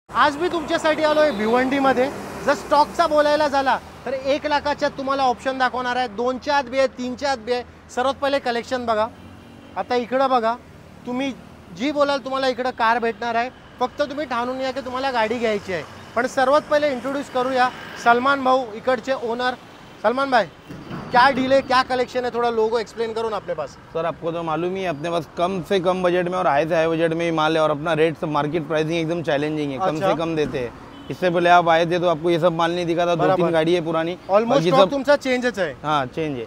आज मी तुमच्यासाठी आलोय भिवंडीमध्ये। जर स्टॉकचा बोलायला झाला तर 1 लाखाच्या तुम्हाला ऑप्शन दाखवणार आहे। 2च्या आत बी आहे, 3च्या आत बी आहे। सर्वात पहिले कलेक्शन बघा। आता इकडं बघा, तुम्ही जी बोलाल तुम्हाला इकडं कार भेटणार आहे। फक्त तुम्ही ठाणून या की तुम्हाला गाडी घ्यायची आहे। पण सर्वात पहिले इंट्रोड्यूस करूया सलमान भाऊ, इकडचे ओनर। सलमान भाई, क्या डील है, क्या कलेक्शन है, थोड़ा लोगो एक्सप्लेन करो ना अपने पास। सर आपको तो मालूम ही है, अपने पास कम से कम बजट में और हाई से हाई बजट में ही माल है और अपना रेट मार्केट प्राइसिंग एकदम चैलेंजिंग है। कम से कम देते हैं। इससे पहले आप आए थे तो आपको ये सब माल नहीं दिखा था। 2-3 गाड़ी है पुरानी, ऑलमोस्ट स्टॉक तुमचा चेंजच आहे। हाँ चेंज है।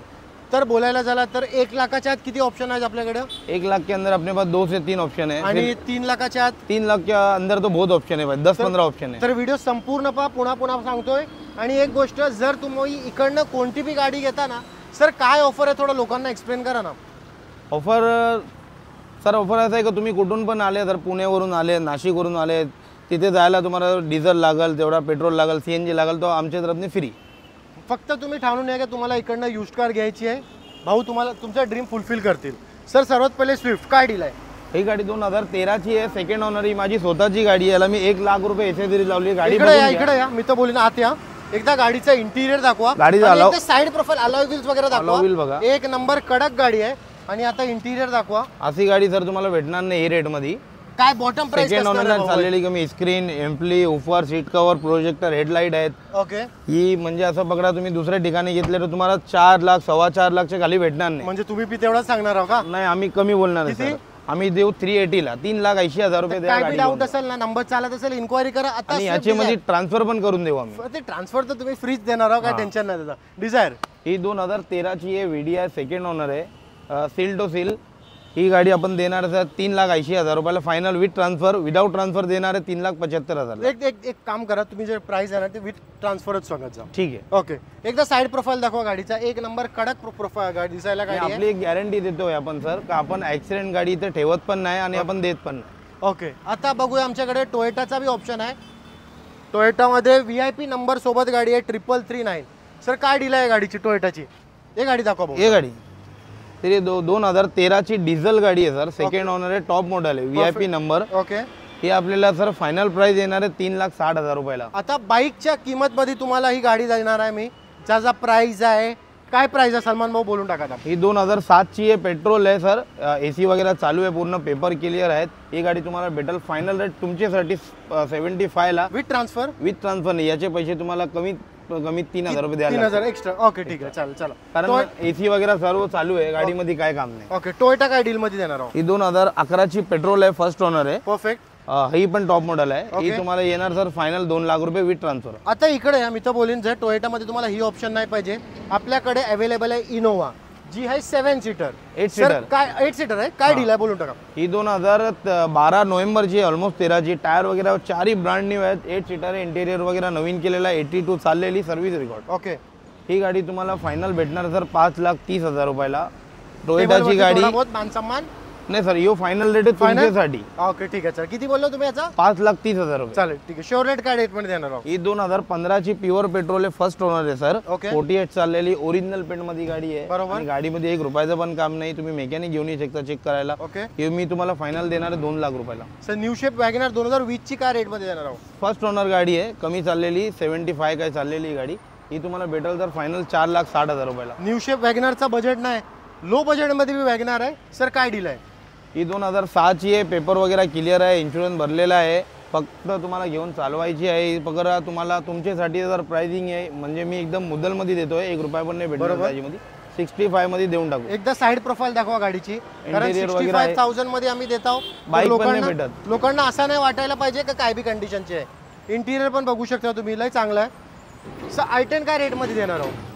तर बोलायला झाला तर 1 लाखाच्या आत किती ऑप्शन आहेत आपल्याकडे? 1 लाख के अंदर अपने पास 2 से 3 ऑप्शन है। आणि 3 लाखाच्या आत? 3 लाख के अंदर तो बहुत ऑप्शन है भाई, 10-15 ऑप्शन है। तर व्हिडिओ संपूर्ण पहा, पुन्हा सांगतोय। आणि एक गोष्ट, जर तुम्ही इकडनं कोणती भी गाडी घेता ना सर, काय ऑफर आहे थोडं लोकांना एक्सप्लेन करा ना। ऑफर सर, ऑफर ऐसा आहे का तुम्ही कुठून पण आले, तर पुण्यावरून आले, नाशिकवरून आले, तिथे जायला तुम्हाला डिझेल लागल, तेवढा पेट्रोल लागल, सीएनजी लागल, तो आमच्या तरफने फ्री। फक्त तुम्ही ठाणून या की तुम्हाला इकडनं यूज्ड कार घ्यायची आहे। भाऊ तुम्हाला तुमचा ड्रीम फुलफिल करतील। सर सर्वात पहिले स्विफ्ट काय डील आहे? ही गाडी 2013 ची आहे, सेकंड ओनर ही माझी स्वतःची गाडी आहे। याला मी 1 लाख रुपये एसेसरीज लावली। गाडी इकडे या, मी तर बोलीन आत या। एकदा गाडीचा इंटिरियर दाखवा, गाडीचा साइड प्रोफाइल, अलॉय व्हील्स वगैरे दाखवा। व्हील बघा, एक नंबर कडक गाडी आहे। आणि आता इंटिरियर दाखवा। अशी गाडी सर तुम्हाला भेटणार नाही हे रेट मध्ये। काय बॉटम प्राइस सेकंड ओनर चाललेली कमी स्क्रीन, एम्प्ली, ऊपर, सीट कव्हर, प्रोजेक्टर, हेडलाइट आहेत। ओके, ही म्हणजे असं पकडा तुम्ही दुसऱ्या ठिकाणी घेतले तर तुम्हाला 4 लाख 4.25 लाखच्या खाली भेटणार नाही। म्हणजे तुम्ही बी तेवढाच सांगणार आहो का? नाही, आम्ही कमी बोलणार आहे सर। आम्ही देऊ 380 ला, 3,80,000 रुपये द्या। काय डाऊट असेल ना, नंबर चालत असेल इन्क्वायरी करा। आता आणि याच्यामध्ये ट्रान्सफर पण करून देऊ आम्ही। ते ट्रान्सफर तर तुम्ही फ्रीच देणार आहो, काय टेन्शन नाही त्याचा। डिझायर ही 2013 ची आहे, व्हीडीआय सेकंड ओनर आहे, सील टू सील। ही गाडी आपण देणार आहे 3,80,000 रुपयाला final with transfer. Without transfer देणार आहे 3,75,000। एक काम करा, तुम्ही जे प्राइस आहे ना ते विथ ट्रान्सफरच सांगत जा। ठीक आहे, ओके। एकदा साइड प्रोफाइल दाखवा गाडीचा। एक नंबर कडक प्रोफाइल गाडी दिसायला गाडी आहे। आपली एक गॅरंटी देतोय आपण सर का आपण ऍक्सिडेंट गाडी इथे ठेवत पण नाही आणि आपण देत पण नाही। ओके, आता बघूया आमच्याकडे टोयोटाचा भी ऑप्शन आहे। टोयोटामध्ये व्हीआयपी नंबर सोबत गाडी आहे 3339। सर काय डील आहे गाडीची टोयोटाची? हे गाडी दाखवा भाऊ। हे गाडी तरी 2013 ची डिझेल गाडी आहे सर, सेकंड ओनर आहे, टॉप मॉडेल आहे, व्हीआयपी नंबर। ओके, ही आपल्याला सर फायनल प्राइस येणार आहे 3,60,000 रुपयाला। आता बाईकच्या किंमत मध्ये तुम्हाला ही गाडी देणार आहे मी, ज्याचा प्राइस आहे काय प्राइस आहे सलमान भाऊ बोलून टाका। ही 2007 ची आहे, पेट्रोल आहे सर, एसी वगैरे चालू आहे, पूर्ण पेपर क्लियर आहेत। ही गाडी तुम्हाला भेटेल फायनल रेट तुमच्यासाठी 75 ला विथ ट्रान्सफर। विथ ट्रान्सफर नाही, याचे पैसे तुम्हाला कमीत 3,000 रुपये द्यायला 3,000 एक्स्ट्रा। ओके ठीक आहे, चालेल चला। कारण एसी वगैरे सर्व चालू आहे, गाडीमध्ये काय काम नाही। ओके, टोयोटा काय डील मध्ये देणार आहोत? ही 2011 ची पेट्रोल आहे, फर्स्ट ओनर आहे। परफेक्ट। ही पण टॉप मॉडेल आहे। ही तुम्हाला येणार सर फायनल 2 लाख रुपये विथ ट्रान्सफर। आता इकडे या, मी तर बोलीन जर टोयोटा मध्ये तुम्हाला ही ऑप्शन नाही पाहिजे, आपल्याकडे अवेलेबल आहे इनोवा, जी आहे 7 सीटर 8 सीटर। काय 8 सीटर आहे? काय डील आहे बोलून टाका। ही 2012 नोव्हेंबरची, ऑलमोस्ट 13ची। टायर वगैरे 4ही ब्रँड न्यू आहेत, 8 सीटर आहे, इंटेरियर वगैरे नवीन केलेला आहे, 82 चाललेली, सर्व्हिस रेकॉर्ड। ओके, ही गाडी तुम्हाला फायनल भेटणार सर 5,30,000 रुपयाला। टोयोटाची गाडी मान सम्मान नाही सर, यो फायनल रेट आहे तुमच्यासाठी। ओके ठीक आहे सर, किती बोललो तुम्ही याचा? 5,30,000 रुपये। चालेल ठीक आहे। शोर रेट काय रेट मध्ये देणार आहोत? ही 2015 ची प्युअर पेट्रोल आहे, फर्स्ट ओनर आहे सर, 48 चाललेली, ओरिजिनल पेंट मध्ये गाडी आहे। बरोबर, गाडीमध्ये 1 रुपयाचं पण काम नाही, तुम्ही मेकॅनिक घेऊन येऊ शकता चेक करायला। ओके, हे मी तुम्हाला फायनल देणार आहे 2 लाख रुपयाला। सर न्यू शेप वॅगनर 2020 ची काय रेट मध्ये देणार आहोत? फर्स्ट ओनर गाडी आहे, कमी चाललेली, 75 काय चाललेली गाडी। ही तुम्हाला भेटेल तर फायनल 4,60,000 रुपयाला। न्यू शेप वॅगनरचा बजेट नाही, लो बजेट मध्ये भी वॅगनर आहे सर, काय डील आहे? ही 2006 ची आहे, पेपर वगैरे क्लिअर आहे, इन्शुरन्स भरलेला आहे, फक्त तुम्हाला घेऊन चालवायची आहे। पकड तुम्हाला तुमच्यासाठी जर प्राइसिंग आहे म्हणजे मी एकदम मुद्दल मध्ये देतोय, 1 रुपया पण नाही भेटणार मध्ये, 65 मध्ये देऊन टाकू। एकदा साइड प्रोफाइल दाखवा गाडीची, कारण 65,000 मध्ये आम्ही देत आहोत। बाईक पण नाही भेटत लोकांना असं नाही वाटायला पाहिजे का काय बी कंडिशनचे आहे। इंटिरियर पण बघू शकता तुम्ही, लय चांगलं आहे। सर आय10 काय रेट मध्ये देणार आहोत?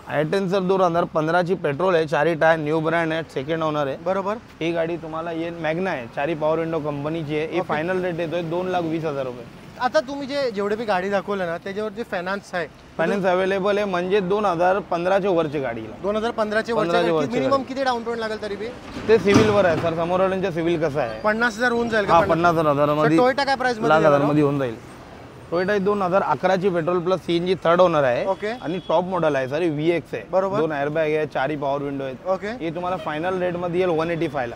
आय10 सर 2015 ची पेट्रोल आहे, 4ही टायर न्यू ब्रँड आहे, सेकंड ओनर आहे। बरोबर, ही गाडी तुम्हाला येईल मॅग्ना आहे, 4ही पॉवर विंडो कंपनीची आहे। ही फायनल रेट येतोय 2,20,000 रुपये। आता तुम्ही जेवढे भी गाडी दाखवलं ना त्याच्यावर जे फायनान्स आहे, फायनान्स अवेलेबल आहे, म्हणजे 2015 च्या वरची गाडी, 2015 चे वरचे मिनिमम किती डाऊन पेमेंट लागेल तरी बी? ते सिव्हिल वर आहे सर, समोरवाल्यांच्या सिव्हिल कसं आहे, 50,000 होऊन जाईल का? 50,000 मध्ये। टोयोटा काय प्राइस मध्ये? 1,00,000 मध्ये होऊन जाईल। टोयोटा 2011 ची petrol plus CNG third owner आहे। ओके, आणि टॉप मॉडेल आहे सर, VX आहे, बरोबर, 2 एअरबॅग आहे, 4ही पॉवर विंडो आहेत। ओके, हे तुम्हाला फायनल रेट मध्ये येईल 185 ला।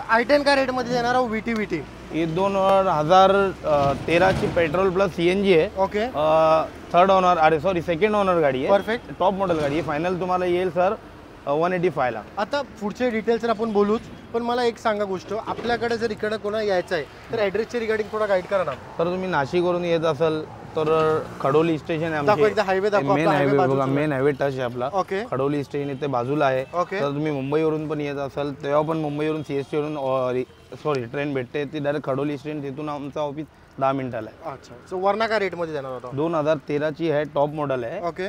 आय10 काय रेट मध्ये देणार आहोत? VT ही 2013ची पेट्रोल प्लस CNG आहे. ओके थर्ड ओनर, अरे सॉरी सेकंड ओनर गाडी आहे. परफेक्ट. टॉप मॉडेल गाडी आहे. फायनल तुम्हाला येईल सर 185 ला. आता पुढचे डिटेल्स तर आपण बोलूच, पण मला एक सांगा गोष्ट, आपल्याकडे जर इकडे कोणा यायचं आहे तर ॲड्रेसची रिगार्डिंग थोडा गाईड करा ना. तर तुम्ही नाशिकवरून येत असाल तर खडोली स्टेशन आहे दाखव एकदा हायवे दाखव. मेन हायवे बघा, मेन हायवे टच आहे आपला. ओके खडोली स्टेशन इथे बाजूला आहे. ओके तर तुम्ही मुंबईवरून पण येत असाल तेव्हा पण मुंबईवरून CST वरून सॉरी ट्रेन भेटते, ती डायरेक्ट खडोली स्टेशन, तिथून आमचं ऑफिस 10 मिनिटाला आहे. अच्छा. सो वरना काय रेट मध्ये देणार होता? 2013ची आहे, टॉप मॉडेल आहे. ओके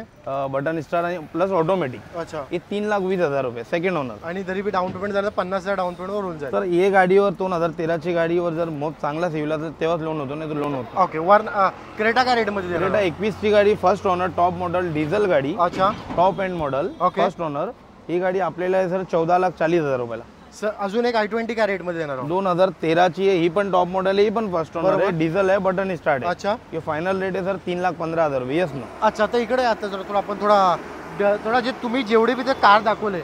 बटन स्टार आणि प्लस ऑटोमॅटिक. अच्छा. ही 3,20,000 रुपये सेकंड ओनर. आणि जरी बी डाऊन पेमेंट झालं 50,000 डाऊन पेमेंट वरून जाईल. तर ये गाडीवर 2013ची गाडीवर जर मग चांगला सिव्हिल असेल तेव्हाच लोन होतो, नाही तर लोन होतो. ओके. वरना क्रेटा काय रेट मध्ये देणार? क्रेटा 21ची गाडी, first owner, top model, diesel गाडी, अच्छा. Top end model, okay. First owner. ही गाडी आपल्याला आहे सर 14,40,000 रुपयाला. सर अजून एक i20 काय रेट मध्ये देणार? 2013ची आहे, ही पण टॉप मॉडेल आहे, ही पण फर्स्ट ओनर आहे, डिझेल आहे, बटन स्टार्ट आहे. अच्छा. हे फायनल रेट आहे सर 3,15,000 रुपये. येस ना. अच्छा. तर इकडे आता जर थोडा आपण थोडा जे तुम्ही जेवढे बी ते कार दाखवले,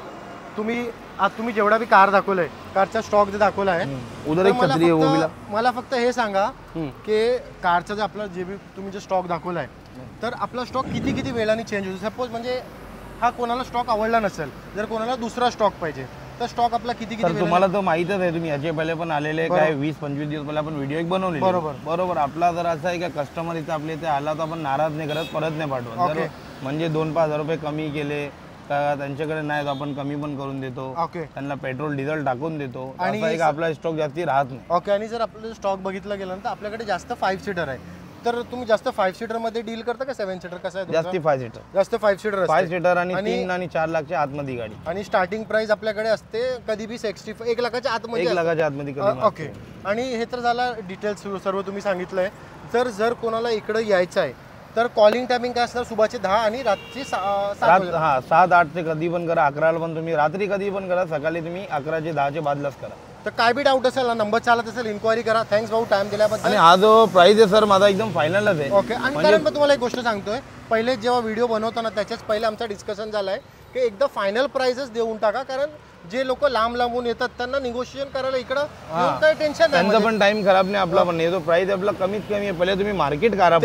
तुम्ही जेवढा बी कार दाखवलाय, कारचा स्टॉक जे दाखवला आहे, उधर तर एक छत्री आहे वो मला फक्त हे सांगा की कारचा जे आपला जे बी तुम्ही जे स्टॉक दाखवलाय, तर आपला स्टॉक किती किती वेळाने चेंज होतो? सपोज म्हणजे हा कोणाला स्टॉक आवडला नसेल, जर कोणाला दुसरा स्टॉक पाहिजे तर स्टॉक आपला किती किती तुम्हाला तर माहितच आहे, तुम्ही याचे पहिले पण आलेले काय 20-25 दिवस पहिले आपण व्हिडिओ एक बनवले. बरोबर. आपला जर असं आहे का कस्टमर इथे आपल्या इथे आला तर आपण नाराज नाही करत, परत नाही पाठवत. जर म्हणजे 2-5 रुपये कमी केले का त्यांच्याकडे नाही, आपण कमी पण करून देतो. ओके. त्यांना पेट्रोल डिझेल टाकून देतो. असं आहे का आपला स्टॉक जास्ती राहत नाही. ओके. आणि जर आपलं स्टॉक बघितलं गेलं तर आपल्याकडे जास्त 5 सीटर आहे, तर तुम्ही जास्त 5 सीटर मध्ये डील करता का 7 सीटर? कसं आहे? जास्ती 5 सीटर. जास्त 5 सीटर 5 सीटर आणि 3 आणि 4 लाखच्या आतमध्ये गाडी. आणि स्टार्टिंग प्राइस आपल्याकडे असते कधी बी 1 लाखाच्या आतमध्ये. 1 लाखाच्या आतमध्ये कधी. ओके. आणि हे तर झाला डिटेल्स सर्व तुम्ही सांगितलंय. जर कोणाला इकडे यायचं आहे तर कॉलिंग टायमिंग काय असणार? सुबहचे 10 आणि रात्री 7-8 ते कधी पण करा, 11ला पण तुम्ही, रात्री कधी पण करा, सकाळी तुम्ही 11चे 10चे बादलाच करा. तर काय बी डाऊट असेल ना, नंबर चालत असेल, इन्क्वायरी करा. थँक्स भाऊ टाइम दिल्याबद्दल. आणि हा जो प्राइस आहे सर माझा एकदम फायनलच आहे. ओके. आणि कारण मी तुम्हाला एक गोष्ट सांगतोय, पहिले जेव्हा व्हिडिओ बनवताना त्याच्याच पहिले आमचा डिस्कशन झालाय की एकदा फायनल प्राइसच देऊन टाका, कारण जे लोक लांबून येतात त्यांना निगोशिएशन करायला इकडं काही टेन्शन नाही. त्यांचा पण टाइम खराब नाही, आपला पण नाही. तो प्राइस आपला कमीत कमी आहे. पहिले तुम्ही मार्केट करा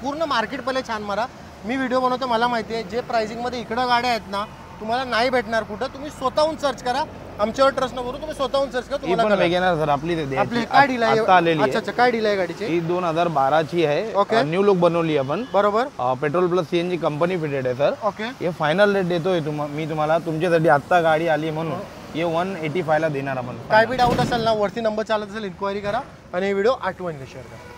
पूर्ण मार्केट पहिले छान मारा. मी व्हिडिओ बनवतो, मला माहिती आहे जे प्राइसिंग मध्ये इकडं गाड्या आहेत ना तुम्हाला नाही भेटणार कुठं. तुम्ही स्वतःहून सर्च करा, आमच्यावर ट्रस्ट न करू, तुम्ही स्वतःहून सर्च करा. तुम्हाला सर आपली काय डील आहे? अच्छा. काय डील आहे गाडीची? ही 2012ची आहे, न्यू लुक बनवली आपण. बरोबर. Petrol plus CNG company fitted आहे सर. ओके. हे फायनल रेट देतोय मी तुम्हाला, तुमच्यासाठी आता गाडी आली म्हणून हे 185 ला देणार आपण. काय बी डाऊट असेल ना, वरती नंबर चालत असेल इन्क्वायरी करा आणि व्हिडिओ आठवणीने शेअर करा.